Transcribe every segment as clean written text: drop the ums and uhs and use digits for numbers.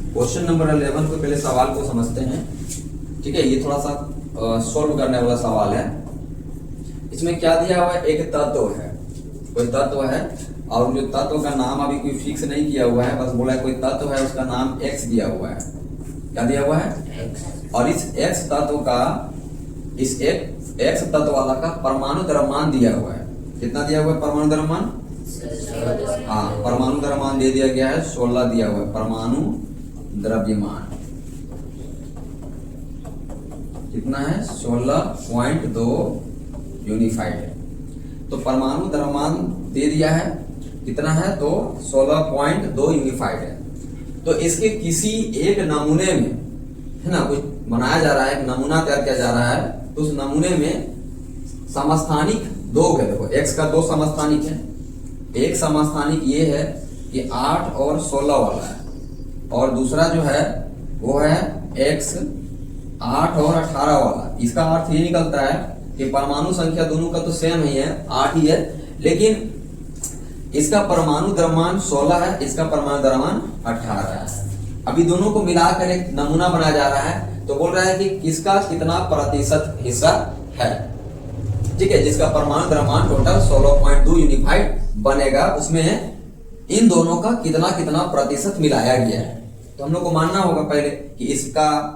Question number 11 को पहले सवाल को समझते हैं। ठीक है, ये थोड़ा सा सॉल्व करने वाला सवाल है। इसमें क्या दिया हुआ है, एक तत्व है, कोई तत्व है और जो तत्व का नाम अभी कोई फिक्स नहीं किया हुआ है, बस बोला है कोई तत्व है, उसका नाम x दिया हुआ है। क्या दिया हुआ है? और इस x तत्व का, इस x तत्व वाला का परमाणु द्रव्यमान दिया हुआ है। कितना दिया हुआ है परमाणु द्रव्यमान? हाँ, परमाणु द्रव्यमान दे दिया गया है 16 दिया हुआ है। परमाणु द्रव्यमान कितना है? 16.2 यूनिफाइड है। तो परमाणु द्रव्यमान दे दिया है, कितना है? तो 16.2 यूनिफाइड है। तो इसके किसी एक नमूने में, है ना, कुछ बनाया जा रहा है, एक नमूना तैयार किया जा रहा है, तो उस नमूने में समस्थानिक दो है। देखो x का दो समस्थानिक है। एक समस्थानिक ये है कि 8 और 16 वाला है, और दूसरा जो है वो है x 8 और 18 वाला। इसका अर्थ ये निकलता है कि परमाणु संख्या दोनों का तो सेम ही है, 8 ही है, लेकिन इसका परमाणु द्रव्यमान 16 है, इसका परमाणु द्रव्यमान 18 है। अभी दोनों को मिलाकर एक नमूना बनाया जा रहा है, तो बोल रहा है कि किसका कितना प्रतिशत हिस्सा है। ठीक है, जिसका परमाणु द्रव्यमान टोटल 16.2 यूनिफाइड बनेगा, उसमें इन दोनों का कितना कितना प्रतिशत मिलाया गया है। तो हम लोग को मानना होगा पहले कि इसका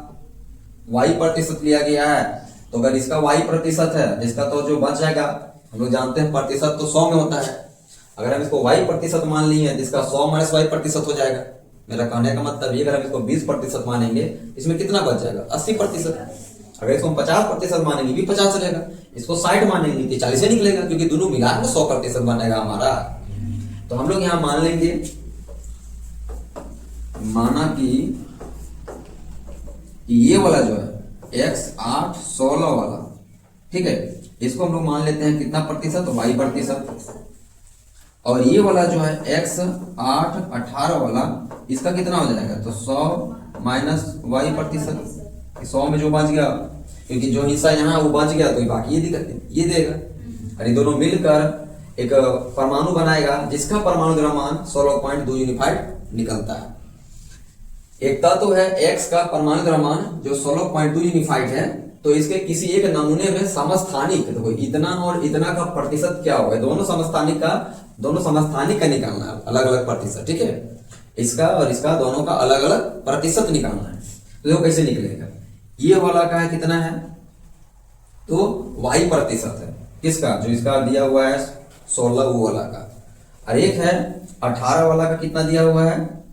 y प्रतिशत लिया गया है। तो अगर इसका y प्रतिशत है, इसका तो जो बच जाएगा, हम लोग जानते हैं प्रतिशत तो 100 में होता है। अगर हम इसको y प्रतिशत मान लिए हैं, जिसका 100 माइनस y प्रतिशत हो जाएगा। मेरा कहने का मतलब ये, अगर हम इसको 20 प्रतिशत मानेंगे, इसमें कितना बच जाएगा? 80 प्रतिशत। अगर इसको हम 50 प्रतिशत मानेंगे, भी 50 रहेगा। इसको 60 मानेंगे तो 40 से निकलेगा, क्योंकि दोनों मिलाकर 100 प्रतिशत बनेगा हमारा। तो हम लोग यहाँ मान लेंगे, माना कि ये वाला जो है x 8 16 वाला, ठीक है, इसको हम लोग मान लेते हैं कितना प्रतिशत? y प्रतिशत। और ये वाला जो है x 8 18 वाला, इसका कितना हो जाएगा? तो 100 माइनस y प्रतिशत। 100 में जो बच गया, क्योंकि जो हिस्सा यहाँ वो बच गया, तो बाकी ये देगा। और ये दोनों मिलकर एक परमाणु बनाएगा, जिसका परमाणु द्रव्यमान 16.2 यूनिफाइड निकलता है। एक तत्व है x का परमाणु द्रव्यमान जो 16.2 यूनिफाइड है, तो इसके किसी एक नमूने में समस्थानिक, देखो इतना और इतना का प्रतिशत क्या होगा? दोनों समस्थानिक का निकालना है, अलग अलग प्रतिशत। ठीक है, इसका और इसका दोनों का अलग अलग प्रतिशत निकालना है। तो देखो कैसे निकलेगा। ये वाला का है कितना है? तो y प्रतिशत है, किसका? जो इसका दिया हुआ है 16 वो वाला का। और एक है 18 वाला का, कितना दिया हुआ है?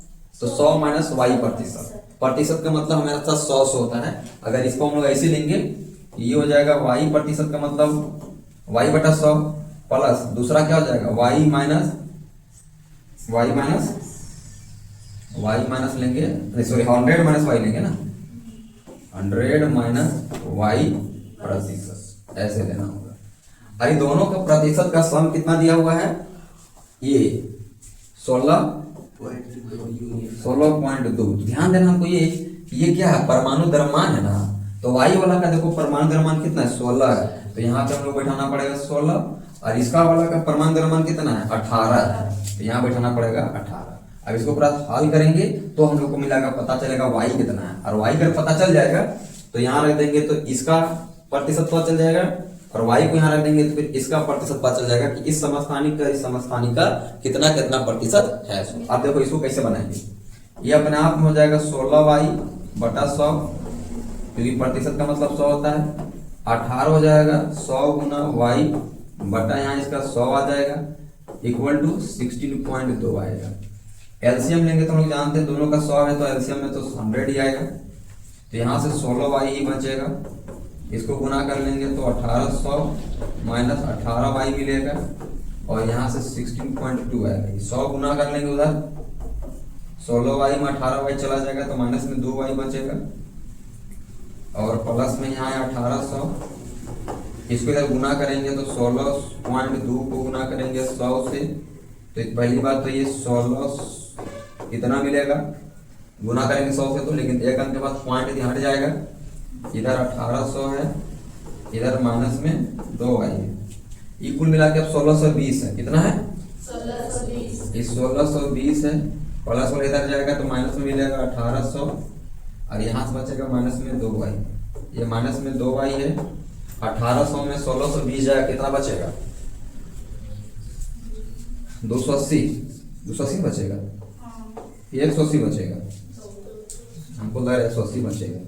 तो 100 माइनस y प्रतिशत। प्रतिशत का मतलब हमारे साथ 100 से होता है। अगर इसको हम लोग ऐसे लेंगे, ये हो जाएगा y प्रतिशत का मतलब y बटा 100 प्लस दूसरा क्या हो जाएगा? y माइनस लेंगे, सॉरी 100 माइनस y लेंगे ना, 100 माइनस y प्रतिशत, ऐसे लेना होगा। अरे दोनों का प्रतिशत का सम कितना दिया हुआ है? ये 16.2। ध्यान देना हमको, ये क्या है? परमाणु द्रव्यमान है ना। तो y वाला का देखो परमाणु द्रव्यमान कितना है? 16 है, तो यहाँ पे हम लोग बैठाना पड़ेगा 16। और इसका वाला का परमाणु द्रव्यमान कितना है? 18 है, तो यहाँ बैठाना पड़ेगा 18। अब इसको पूरा हल करेंगे तो हम लोग को मिलेगा, पता चलेगा y कितना है। और y अगर पता चल जाएगा तो यहाँ रख देंगे, तो इसका प्रतिशत पता चल जाएगा, और y को यहाँ रख देंगे तो फिर इसका प्रतिशत पता चल जाएगा कि इस समस्थानिक का कितना कितना प्रतिशत है। आप देखो इसको कैसे बनाएंगे। ये अपने आप में हो जाएगा 16y बटा 100, क्योंकि प्रतिशत का मतलब 100 होता है। 18 हो जाएगा 100 गुना y बटा यहाँ इसका 100 आ जाएगा, इक्वल टू 16.2 आएगा। एलसीएम लेंगे तो हम लोग जानते हैं दोनों का 100 है, तो एलसीएम में तो 100 ही आएगा। तो यहाँ से 16y ही बचेगा, इसको गुना कर लेंगे तो 1800 माइनस 18y मिलेगा, और यहाँ से 16.2 आएगा। 100 गुना कर लेंगे उधर, 16y में 18y चला जाएगा, तो माइनस में 2y बचेगा, और प्लस में यहाँ है 1800। इसको इधर गुना करेंगे तो 16.2 को गुना करेंगे 100 से, तो पहली बात तो ये 16 इतना मिलेगा, गुना करेंगे 100 से, तो लेकिन एक अंक के बाद पॉइंट हट जाएगा। इधर 1800 है, इधर माइनस में 2y है। ये कुल मिला के अब 1620 है। कितना है? 1620 है। प्लस वाला इधर जाएगा तो माइनस में मिलेगा 1800 और यहाँ से बचेगा माइनस में 2y। ये माइनस में 2y है। 1800 में 1620 जाएगा, कितना बचेगा? 280 बचेगा। ये 180 बचेगा, हमको लग रहा है 180 बचेगा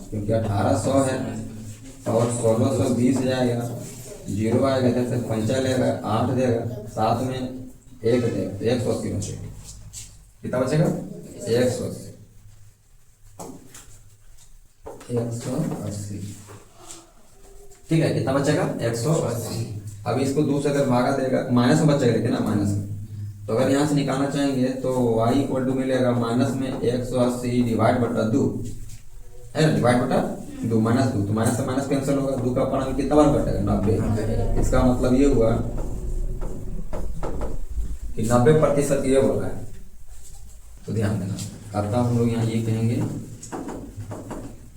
क्योंकि 1800 है और 1620 जाएगा, 0 आएगा, इधर से 5 लेगा, 8 देगा, साथ में 1 देगा तो 180 बचेगा। कितना बचेगा? 180। ठीक है, कितना बचेगा? 180। अब इसको 2 से अगर भागा देगा, माइनस में बचेगा, लेकिन ना माइनस में, तो अगर यहाँ से निकालना चाहेंगे तो y इक्वल टू मिलेगा माइनस में 180 डिवाइड बटा 2 है, डिवाइड बटा 2 माइनस 2, तो माइनस से माइनस कैंसिल होगा, 2 का अपना कितना बार कटेगा? 90। इसका मतलब ये हुआ कि 90% ये बोला है, तो ध्यान देना। अब हम लोग यहाँ ये कहेंगे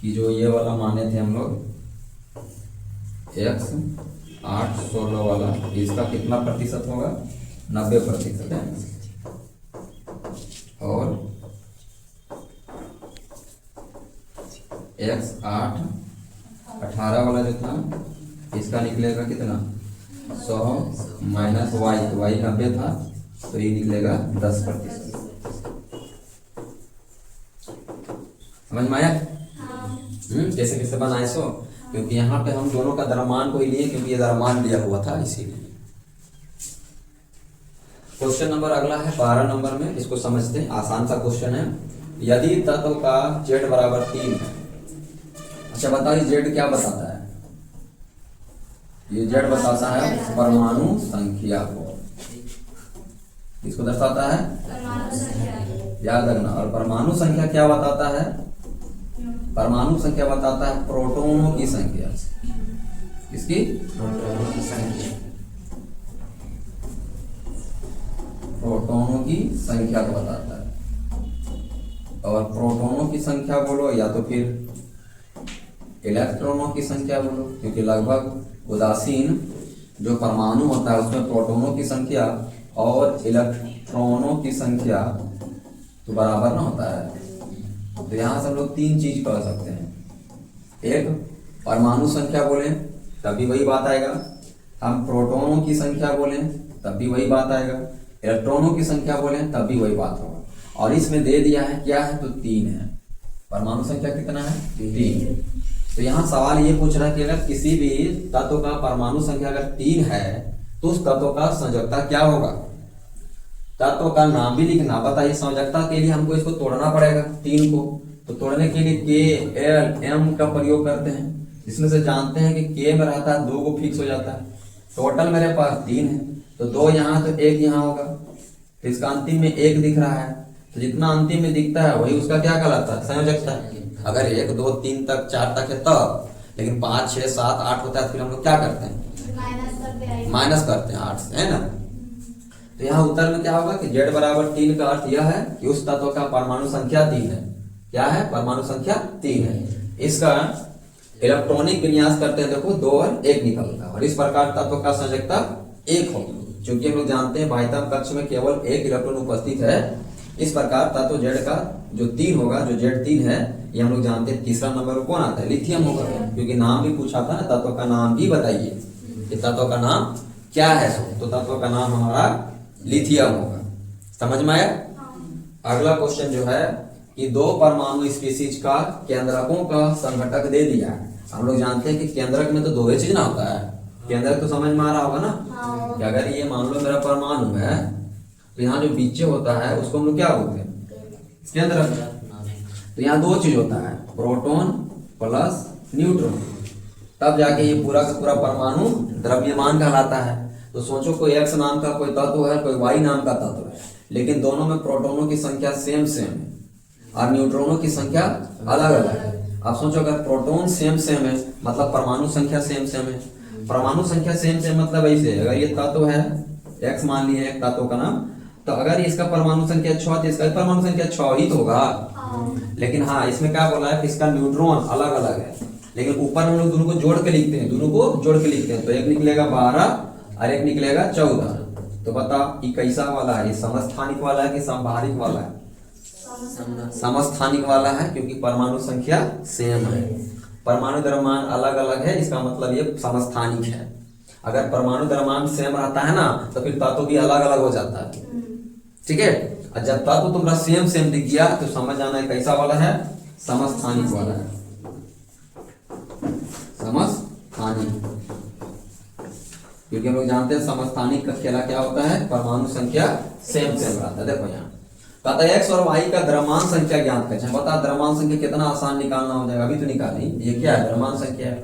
कि जो ये वाला माने थे हम लोग x 8 16 वाला, इसका कितना प्रतिशत होगा? 90% है। और x 8 18 वाला जो था, इसका निकलेगा कितना? 100 माइनस y, y 90 था तो ये निकलेगा 10%। समझ में आया? कैसे कैसे बनाए सो, क्योंकि यहाँ पे हम दोनों का द्रव्यमान को ही लिए, क्योंकि ये द्रव्यमान दिया हुआ था इसीलिए। क्वेश्चन नंबर अगला है 12 नंबर में, इसको समझते हैं। आसान सा क्वेश्चन है। यदि तत्व का z बराबर 3 है। अच्छा बताइए z क्या बताता है? ये z बताता है परमाणु संख्या को। इसको दर्शाता है परमाणु संख्या। याद रखना। और परमाणु संख्या क्या बताता है? परमाणु संख्या बताता है प्रोटॉनों की संख्या। किसकी? प्रोटॉनों की संख्या। प्रोटॉनों की संख्या को बताता है। और प्रोटॉनों की संख्या बोलो या तो फिर इलेक्ट्रॉनों की संख्या बोलो, क्योंकि लगभग उदासीन जो परमाणु होता है उसमें प्रोटॉनों की संख्या और इलेक्ट्रॉनों की संख्या तो बराबर ना होता है। तो यहाँ से हम लोग 3 चीज कर सकते हैं। एक, परमाणु संख्या बोले तब भी वही बात आएगा। हम प्रोटॉनों की संख्या बोले तब भी वही बात आएगा। इलेक्ट्रॉनों की संख्या बोले तब भी वही बात होगा। और इसमें दे दिया है क्या है? तो 3 है। परमाणु संख्या कितना है? 3। तो यहाँ सवाल ये पूछ रहा है कि अगर किसी भी तत्व का परमाणु संख्या अगर 3 है तो उस तत्व का संयोजकता क्या होगा? तत्व का नाम भी लिखना। बताइए, संयोजकता के लिए हमको इसको तोड़ना पड़ेगा 3 को। तो तोड़ने के लिए K, L, M का प्रयोग करते हैं। इसमें से जानते हैं कि K में रहता है 2 को फिक्स हो जाता है। टोटल मेरे पास 3 है, तो 2 यहाँ तो 1 यहाँ होगा। तो इसका अंतिम में 1 दिख रहा है, तो जितना अंतिम में दिखता है वही उसका क्या कहलाता है? संयोजकता। अगर 1 2 3 तक 4 तक है तब, लेकिन 5 6 7 8 होता है तो फिर हम लोग क्या करते हैं? माइनस करते हैं 8 से, है ना। तो यहाँ उत्तर में क्या होगा कि z बराबर 3 का अर्थ यह है कि उस तत्व का परमाणु संख्या 3 है। क्या है? परमाणु संख्या 3 है। इसका इलेक्ट्रॉनिक विन्यास करते हैं, देखो 2 और 1 निकलता है। और इस प्रकार तत्व का संयोजकता 1 होगी, क्योंकि हम लोग जानते हैं बाह्यतम कक्ष में केवल 1 इलेक्ट्रॉन उपस्थित है। इस प्रकार तत्व z का जो 3 होगा, जो Z3 है, ये हम लोग जानते हैं। तीसरा नंबर कौन आता है? लिथियम होगा, क्योंकि नाम भी पूछा था ना, तत्व का नाम भी बताइए कि तत्व का नाम क्या है। तो तत्व का नाम हमारा लिथियम होगा। समझ में आया? अगला क्वेश्चन जो है कि 2 परमाणु स्पीशीज का केंद्रकों का संघटक दे दिया है। हम लोग जानते हैं कि केंद्रक में तो 2 ही चीज ना होता है। केंद्रक तो समझ में आ रहा होगा ना, कि अगर ये मान लो मेरा परमाणु है तो यहाँ जो बीच होता है उसको हम लोग क्या बोलते हैं? केंद्रक। तो यहाँ 2 चीज होता है, प्रोटॉन प्लस न्यूट्रॉन, तब जाके ये पूरा का पूरा परमाणु द्रव्यमान कहलाता है। तो सोचो कोई x नाम का कोई तत्व है, कोई y नाम का तत्व है, लेकिन दोनों में प्रोटॉनों की संख्या सेम है और न्यूट्रॉनों की संख्या अलग अलग है। अब सोचो अगर प्रोटॉन सेम है मतलब परमाणु संख्या सेम है। परमाणु संख्या सेम मतलब ऐसे, अगर ये तत्व है x मान लिए एक तत्व का नाम, तो अगर इसका परमाणु संख्या 6 तो इसका परमाणु संख्या 6 ही तो होगा। लेकिन हाँ, इसमें क्या बोला है कि इसका न्यूट्रॉन अलग अलग है, लेकिन ऊपर हम लोग दोनों को जोड़ के लिखते हैं, तो एक निकलेगा 12 और एक निकलेगा 14। तो बता ये कैसा वाला है, ये समस्थानिक वाला है कि समभारिक वाला है? समस्थानिक वाला है, क्योंकि परमाणु संख्या सेम है। परमाणु द्रव्यमान अलग अलग है, इसका मतलब ये समस्थानिक है। अगर परमाणु द्रव्यमान सेम रहता है ना तो फिर तत्व भी अलग अलग हो जाता है, ठीक है। और जब तत्व तुम्हारा सेम सेम दिख गया तो समझ जाना है कैसा वाला है, समस्थानिक वाला है, समस्थानिक। क्योंकि हम लोग जानते हैं समस्थानिक का खेला क्या होता है, परमाणु संख्या सेम सेम रहता है। देखो यहाँ कहता है x और y का द्रव्यमान संख्या ज्ञात करें। बता द्रव्यमान संख्या कितना आसान निकालना हो जाएगा, अभी तो निकाली। ये क्या है, द्रव्यमान संख्या है।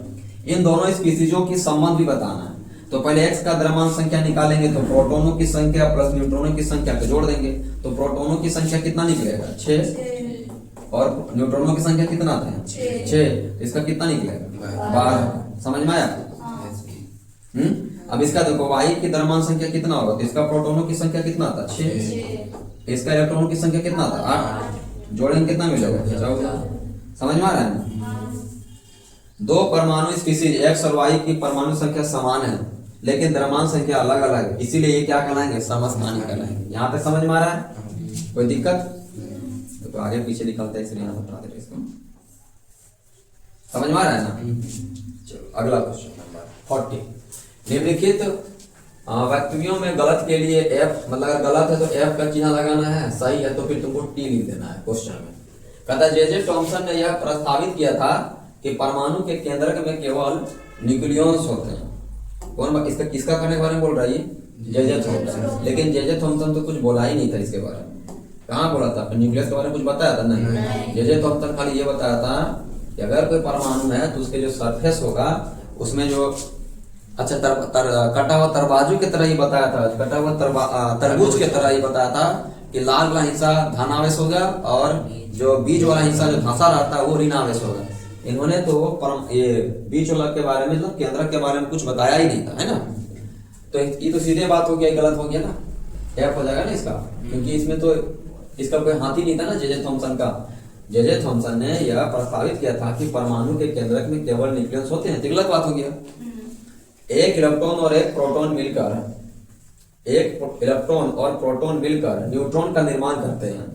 इन दोनों स्पीसीजों की संबंध भी बताना है। तो पहले x का द्रव्यमान संख्या निकालेंगे तो प्रोटोनों की संख्या प्लस न्यूट्रॉनों की संख्या को जोड़ देंगे तो प्रोटोनों की संख्या कितना निकलेगा, 6, और न्यूट्रॉनों की संख्या कितना आता है, 6। इसका कितना निकलेगा, 12। समझ में आया? अब इसका देखो y की द्रव्यमान संख्या कितना होगा, तो इसका प्रोटोनों की संख्या कितना आता है, 6। इसका इलेक्ट्रॉनों की संख्या कितना आता है, 8। जोड़ेंगे कितना मिलेगा, 14। समझ में आ रहा है? दो परमाणु स्पीसीज x और y की परमाणु संख्या समान है लेकिन द्रव्यमान संख्या अलग अलग है, इसीलिए ये क्या कहलाएंगे, समस्थानिक कहलाएंगे। यहाँ पे समझ में आ रहा है, कोई दिक्कत? तो आगे पीछे निकलते हैं, इसलिए यहाँ बता देते इसको। समझ में आ रहा है ना? चलो अगला क्वेश्चन नंबर 40। निम्नलिखित व्यक्तियों में गलत के लिए F, मतलब अगर गलत है तो F का चिन्ह लगाना है, सही है तो फिर तुमको T लिख देना है क्वेश्चन में। कहता जे टॉमसन ने यह प्रस्तावित किया था कि परमाणु के केंद्रक में केवल न्यूक्लियॉन्स होते हैं। कौन इसका किसका करने के बारे में बोल रहा है, जे थॉमसन। लेकिन जे थॉमसन तो कुछ बोला ही नहीं था इसके बारे में। कहाँ बोला था, न्यूक्लियस के बारे में कुछ बताया था? नहीं। जे थॉमसन खाली ये बताया था कि अगर कोई परमाणु है तो उसके जो सरफेस होगा उसमें जो अच्छा कटा हुआ तरबाजू की तरह ही बताया था, कटा हुआ तरबूज की तरह ही बताया था कि लाल वाला हिस्सा धनावेश होगा और जो बीज वाला हिस्सा जो धंसा रहता है वो ऋणावेश होगा। इन्होंने तो ये बीज वाला के बारे में, मतलब केंद्रक के बारे में कुछ बताया ही नहीं था, है ना। तो ये तो सीधे बात हो गया, गलत हो गया ना, F हो जाएगा ना इसका, क्योंकि इसमें तो इसका कोई हाथ ही नहीं था ना जे थॉमसन का। जे थॉमसन ने यह प्रस्तावित किया था कि परमाणु के केंद्रक में केवल न्यूक्लियस होते हैं, तो गलत बात हो गया। एक इलेक्ट्रॉन और एक प्रोटॉन मिलकर न्यूट्रॉन का निर्माण करते हैं,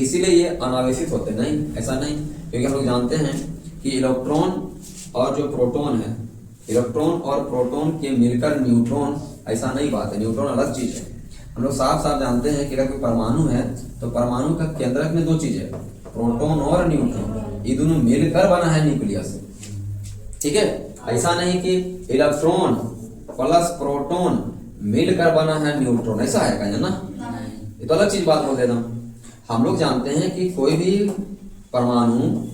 इसीलिए ये अनावेशित होते नहीं, ऐसा नहीं। क्योंकि हम लोग जानते हैं कि इलेक्ट्रॉन और जो प्रोटॉन है, इलेक्ट्रॉन और प्रोटॉन के मिलकर न्यूट्रॉन, ऐसा नहीं बात है, न्यूट्रॉन अलग चीज है। हम लोग साफ साफ जानते हैं कि अगर कोई परमाणु है तो परमाणु का केंद्रक में दो चीज है, प्रोटॉन और न्यूट्रॉन, ये दोनों मिलकर बना है न्यूक्लियस, ठीक है। ऐसा नहीं कि इलेक्ट्रॉन प्लस प्रोटॉन मिलकर बना है न्यूट्रॉन, ऐसा है क्या ना, ये तो अलग चीज बात बोल देना। हम लोग जानते हैं कि कोई भी परमाणु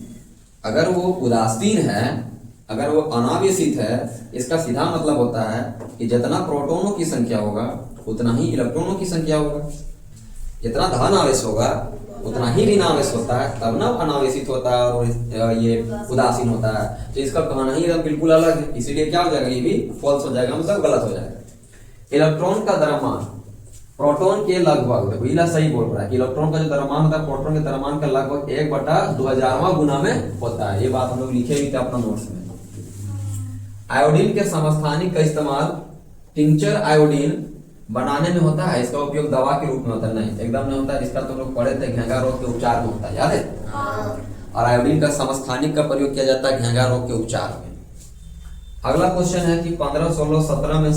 अगर वो उदासीन है, अगर वो अनावेशित है, इसका सीधा मतलब होता है कि जितना प्रोटॉनों की संख्या होगा उतना ही इलेक्ट्रॉनों की संख्या होगा, जितना धन आवेश होगा उतना ही ऋणावेश होता है, तब ना अनावेशित होता है और ये उदासीन होता है। तो इसका कहना ही बिल्कुल अलग है, इसीलिए क्या हो जाएगा, ये भी फॉल्स हो जाएगा, मतलब गलत हो जाएगा। इलेक्ट्रॉन का द्रव्यमान प्रोटॉन के लगभग, देखो इला सही बोल रहा है कि इलेक्ट्रॉन का जो द्रव्यमान होता है प्रोटॉन के द्रव्यमान का लगभग 1/2000वां गुना में होता है। ये बात हम लोग लिखे भी थे अपना नोट्स में। आयोडीन के समस्थानिक का इस्तेमाल टिंचर आयोडीन बनाने में होता है, इसका उपयोग दवा के रूप में होता है, नहीं एकदम नहीं होता है। इसका तो लोग पढ़े थे, घेंगा रोग के उपचार में होता है, याद है। और आयोडीन का समस्थानिक का प्रयोग किया जाता है घेंगा रोग के उपचार में। अगला क्वेश्चन है कि 15, 16, 17 में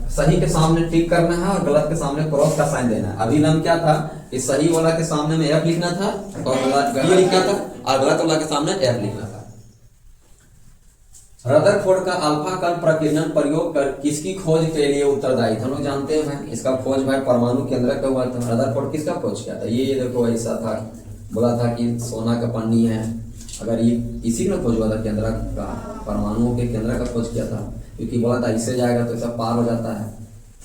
सही के सामने टिक करना है और गलत के सामने क्रॉस का साइन देना है। अभी नाम क्या था, इस सही वाला के सामने में F लिखना था और गलत लिखना था, और गलत वाला के सामने F लिखना था। रदरफोर्ड का अल्फा कण प्रकीर्णन प्रयोग कर किसकी खोज के लिए उत्तरदायी था? हम लोग जानते हैं इसका खोज भाई परमाणु केंद्रक का हुआ था। रदरफोर्ड किसका खोज किया था? ये देखो ऐसा था, बोला था कि सोना का पन्नी है, अगर ये इसी ने खोज हुआ था, केंद्रक का, परमाणुओं के केंद्र का खोज किया था। क्योंकि बोला था इससे जाएगा तो ऐसा पार हो जाता है,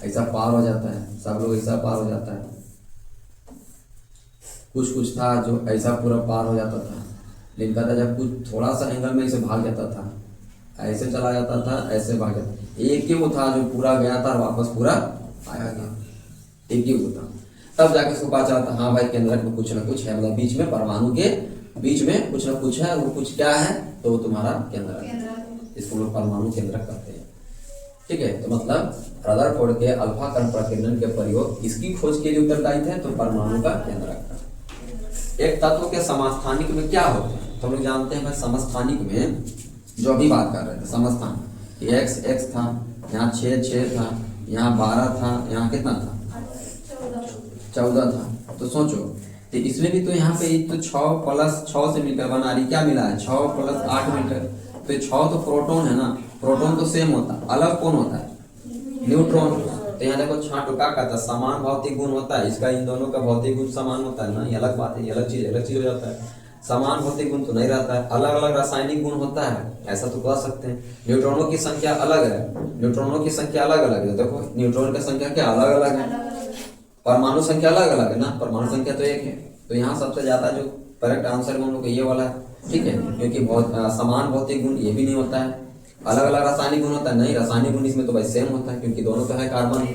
ऐसा पार हो जाता है, सब लोग ऐसा पार हो जाता है। कुछ था जो ऐसा पूरा पार हो जाता था, लेकिन कहता जब कुछ थोड़ा सा एंगल में ऐसे भाग जाता था, ऐसे चला जाता था, ऐसे भाग जाता। एक ही वो था जो पूरा गया था और वापस पूरा आया गया, एक ही वो था। तब जाके उसको पता चला था हाँ भाई केंद्रक में कुछ ना कुछ है, मतलब बीच में परमाणु के बीच में कुछ ना कुछ है, वो कुछ क्या है तो वो तुम्हारा केंद्रक है। इसको लोग परमाणु केंद्रक कहते हैं। ठीक है, तो मतलब रदरफोर्ड के अल्फा कण प्रकीर्णन के प्रयोग इसकी खोज के लिए उत्तरदायी थे, तो परमाणु का केंद्रक। एक तत्व के समस्थानिक में क्या होते हैं, तो हम लोग जानते हैं भाई समस्थानिक में जो अभी बात कर रहे थे, समस्थान एक्स एक्स था, यहाँ 6 था, यहाँ 12 था, यहाँ कितना था 14 था। तो सोचो, तो इसमें भी तो यहाँ पे तो 6 प्लस 6 से मिलकर बना रही, क्या मिला है 6 प्लस 8 मिलकर, तो 6 तो प्रोटॉन है ना, प्रोटॉन तो सेम होता है, अलग कौन होता है न्यूट्रॉन। तो यहाँ देखो 6 टुका का था, समान भौतिक गुण होता है, इसका इन दोनों का भौतिक गुण समान होता है ना, ये अलग बात है, ये अलग चीज हो जाता है। समान भौतिक गुण तो नहीं रहता है, अलग अलग रासायनिक गुण होता है, ऐसा तो कह सकते हैं। न्यूट्रॉनों की संख्या अलग है, न्यूट्रॉनों की संख्या अलग अलग है, देखो न्यूट्रॉन की संख्या क्या अलग अलग है, परमाणु संख्या अलग अलग है ना, परमाणु संख्या तो एक है। तो यहाँ सबसे ज्यादा जो करेक्ट आंसर हम लोग ये वाला है, ठीक है, क्योंकि बहुत समान भौतिक गुण ये भी नहीं होता है, अलग अलग रासायनिक गुण होता है, नहीं रासायनिक गुण इसमें तो भाई सेम होता है, क्योंकि दोनों तो है कार्बन।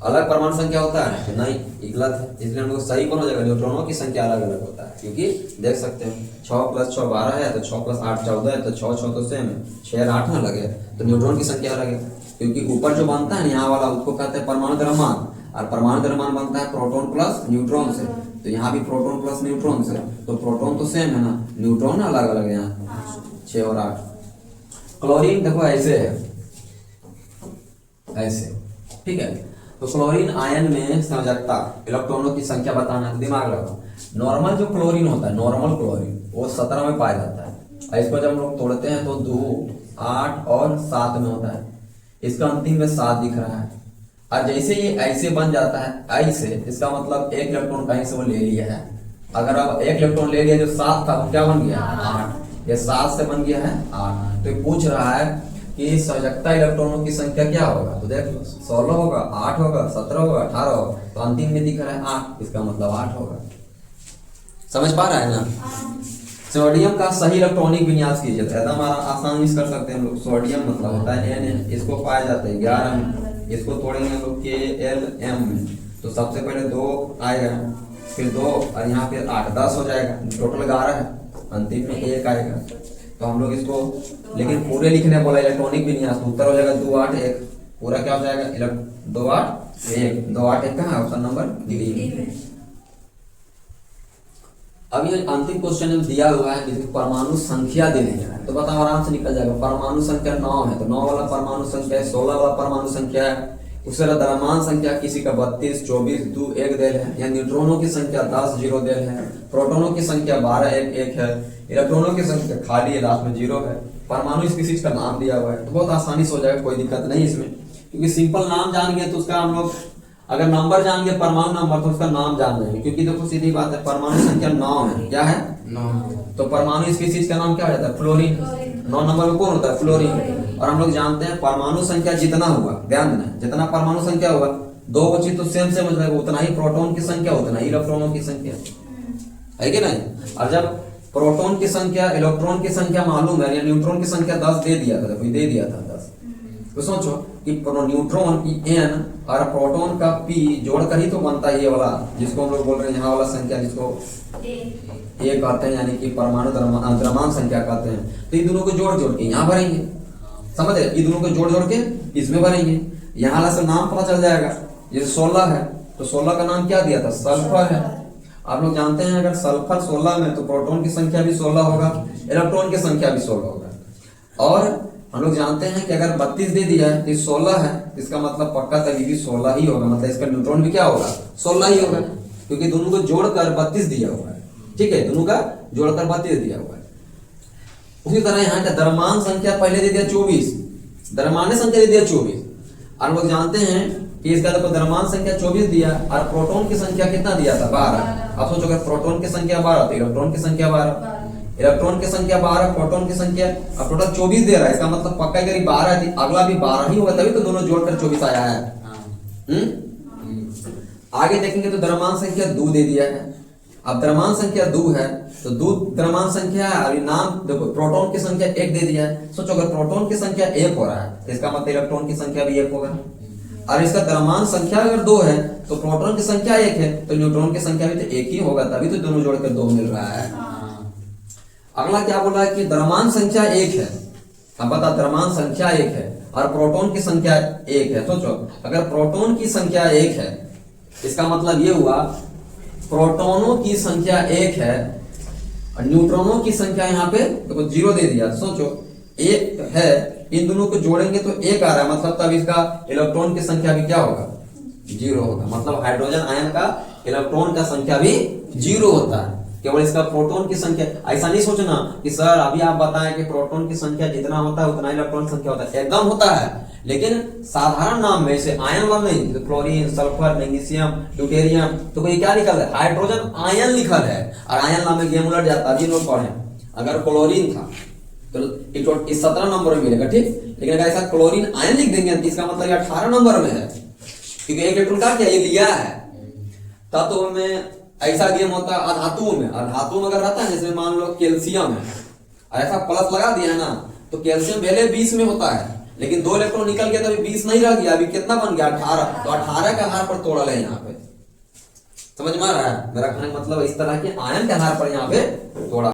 अलग परमाणु संख्या होता है नहीं, ये गलत है, इसलिए हम लोग सही कौन हो जाएगा, न्यूट्रॉनों की संख्या अलग अलग होता है, क्योंकि देख सकते हो 6 प्लस 6 12 है, तो 6 प्लस 8 14 है, तो 6 तो सेम है, 6 और 8 ना लगे, तो न्यूट्रॉन की संख्या अलग है, क्योंकि ऊपर जो बनता है यहाँ वाला उसको कहते हैं परमाणु द्रव्यमान, और परमाणु द्रव्यमान बनता है प्रोटॉन प्लस न्यूट्रॉन से, तो यहाँ भी प्रोटॉन प्लस न्यूट्रॉन से, तो प्रोटॉन तो सेम है ना, न्यूट्रॉन अलग अलग है यहाँ 6 और 8। क्लोरीन देखो ऐसे है, ऐसे, ठीक है, तो क्लोरीन आयन में संयोजकता इलेक्ट्रॉनों की संख्या बताना, दिमाग लगाओ। नॉर्मल जो क्लोरीन होता है, नॉर्मल क्लोरीन वो 17 में पाया जाता है, और इसको जब हम लोग तोड़ते हैं तो 2 8 और 7 में होता है, इसका अंतिम में 7 दिख रहा है, और जैसे ये ऐसे बन जाता है ऐसे, इसका मतलब एक इलेक्ट्रॉन कहीं से वो ले लिया है, अगर अब एक इलेक्ट्रॉन ले लिया जो 7 था वो क्या बन गया 8, ये 7 से बन गया है 8। तो ये पूछ रहा है कि संयोजकता इलेक्ट्रॉनों की संख्या क्या होगा, तो देख लो 16 होगा, 8 होगा, 17 होगा, 18 होगा, तो अंतिम में दिख रहा है 8, इसका मतलब 8 होगा। समझ पा रहा है ना। सोडियम का सही इलेक्ट्रॉनिक विन्यास कीजिए, तो एकदम आसान कर सकते हैं हम लोग। सोडियम मतलब होता है Na, इसको पाया जाता है 11 में, इसको तोड़ेंगे हम लोग KLm में, तो सबसे पहले 2 आएगा, फिर 2 और यहाँ पे 8 10 हो जाएगा, टोटल 11 है, अंतिम में 1 आएगा। तो हम लोग इसको लेकिन पूरे लिखने बोला इलेक्ट्रॉनिक विन्यास, तो उत्तर हो जाएगा 2 8 1, पूरा क्या हो जाएगा 2 8 1, 2 8 1 कहाँ है ऑप्शन नंबर डी। अब ये अंतिम क्वेश्चन में दिया हुआ है जिसकी परमाणु संख्या देने है, तो बताओ आराम से निकल जाएगा। परमाणु संख्या 9 है, तो 9 वाला परमाणु संख्या है, 16 वाला परमाणु संख्या है, उससे द्रव्यमान संख्या किसी का 32 24 2 1 देल है, या न्यूट्रॉनों की संख्या 10 0 देल है, प्रोटॉनों की संख्या 12 1 1 है, इलेक्ट्रॉनों की संख्या खाली है, लास्ट में 0 है, परमाणु स्पीशीज का नाम दिया हुआ है, तो बहुत आसानी से हो जाएगा, कोई दिक्कत नहीं इसमें, क्योंकि सिंपल नाम जान गए तो उसका हम लोग अगर नंबर जान गए परमाणु नंबर तो उसका नाम जान जाएंगे, क्योंकि देखो सीधी बात है, परमाणु संख्या 9 है, क्या है 9, तो परमाणु स्पीशीज का नाम क्या हो जाता है फ्लोरीन, 9 नंबर में कौन होता है फ्लोरीन। और हम लोग जानते हैं परमाणु संख्या जितना हुआ, ध्यान देना, जितना परमाणु संख्या होगा 2 बची तो सेम सेम हो जाएगा, उतना ही प्रोटॉन की संख्या उतना ही इलेक्ट्रॉनों की संख्या है कि नहीं। और जब प्रोटॉन की संख्या इलेक्ट्रॉन की संख्या मालूम है, या न्यूट्रॉन की संख्या 10 दे दिया था, देखो दे दिया था 10, तो सोचो कि न्यूट्रॉन की N और प्रोटॉन का P जोड़कर ही तो बनता है ये वाला, जिसको हम लोग बोल रहे हैं यहाँ वाला संख्या, जिसको A कहते हैं, यानी कि परमाणु द्रव्यमान संख्या कहते हैं। तो इन दोनों को जोड़ जोड़ के यहाँ भरेंगे, समझ रहे, इन दोनों को जोड़ जोड़ के इसमें भरेंगे, यहाँ वाला से नाम पता चल जाएगा। जैसे 16 है तो 16 का नाम क्या दिया था सल्फर है। आप लोग जानते हैं अगर सल्फर 16 में तो प्रोटॉन की संख्या भी 16 होगा, इलेक्ट्रॉन की संख्या भी 16 होगा। और हम लोग जानते हैं कि अगर 32 दे दिया है तो 16 है, इसका मतलब पक्का तभी भी 16 ही होगा, मतलब इसका न्यूट्रॉन भी क्या होगा 16 ही होगा, क्योंकि दोनों को जोड़कर 32 दिया हुआ है, ठीक है, दोनों का जोड़कर 32 दिया हुआ है। उसी तरह यहाँ का द्रव्यमान संख्या पहले दे दिया 24, द्रव्यमान संख्या दे दिया 24, और हम लोग जानते हैं कि इसका देखो द्रव्यमान संख्या 24 दिया और प्रोटॉन की संख्या कितना दिया था 12। अब सोचो अगर प्रोटॉन की संख्या 12 तो इलेक्ट्रॉन की संख्या 12, इलेक्ट्रॉन की संख्या 12, प्रोटॉन की संख्या अब टोटल 24 दे रहा है, इसका मतलब पक्का अगर 12 है अगला भी 12 ही होगा, तभी तो दोनों जोड़कर 24 आया है। आगे देखेंगे तो द्रव्यमान संख्या 2 दे दिया है। अब द्रव्यमान संख्या 2 है तो 2 द्रव्यमान संख्या है, अभी नाम देखो प्रोटॉन की संख्या 1 दे दिया है। सोचो अगर प्रोटॉन की संख्या 1 हो रहा है इसका मतलब इलेक्ट्रॉन की संख्या भी 1 होगा, और इसका द्रव्यमान संख्या अगर 2 है तो प्रोटॉन की संख्या 1 है तो न्यूट्रॉन की संख्या भी तो 1 ही होगा, तभी तो दोनों जोड़कर 2 मिल रहा है। अगला क्या बोला है कि द्रव्यमान संख्या 1 है। अब बता द्रव्यमान संख्या 1 है और प्रोटॉन की संख्या 1 है। सोचो, अगर प्रोटॉन की संख्या 1 है, इसका मतलब ये हुआ प्रोटॉनों की संख्या 1 है और न्यूट्रॉनों की संख्या यहाँ पे देखो 0 दे दिया। सोचो 1 है, इन दोनों को जोड़ेंगे तो 1 आ रहा है, मतलब तब इसका इलेक्ट्रॉन की संख्या भी क्या होगा? 0 होगा। मतलब हाइड्रोजन आयन का इलेक्ट्रॉन का संख्या भी 0 होता है, केवल इसका प्रोटॉन की संख्या। ऐसा नहीं सोचना कि सर अभी आप बताएं कि प्रोटॉन की संख्या जितना होता है उतना इलेक्ट्रॉन संख्या होता है, एकदम होता है, लेकिन साधारण नाम में से आयन वाला नहीं, तो क्लोरीन, सल्फर, मैग्नीशियम, ड्यूटेरियम, तो कोई क्या लिखल है? हाइड्रोजन आयन लिखल है, और आयन नाम में गेम उलट जाता है। अभी लोग पढ़े, अगर क्लोरीन था तो इस 17 नंबर में मिलेगा, ठीक, लेकिन अगर ऐसा क्लोरीन आयन लिख देंगे तो इसका मतलब 18 नंबर में है, क्योंकि एक इलेक्ट्रॉन का क्या ये लिया है। तत्व में ऐसा गेम होता है अधातुओं में, अधातुओं में अगर रहता है जैसे मान लो कैल्शियम है, और ऐसा प्लस लगा दिया है ना, तो कैल्शियम पहले 20 में होता है, लेकिन 2 इलेक्ट्रॉन निकल गया तो अभी 20 नहीं रह गया, अभी कितना बन गया? 18। तो 18 के आधार पर तोड़ा है यहाँ पे, समझ में आ रहा है मेरा कहने का मतलब? इस तरह के आयन के आधार पर यहाँ पे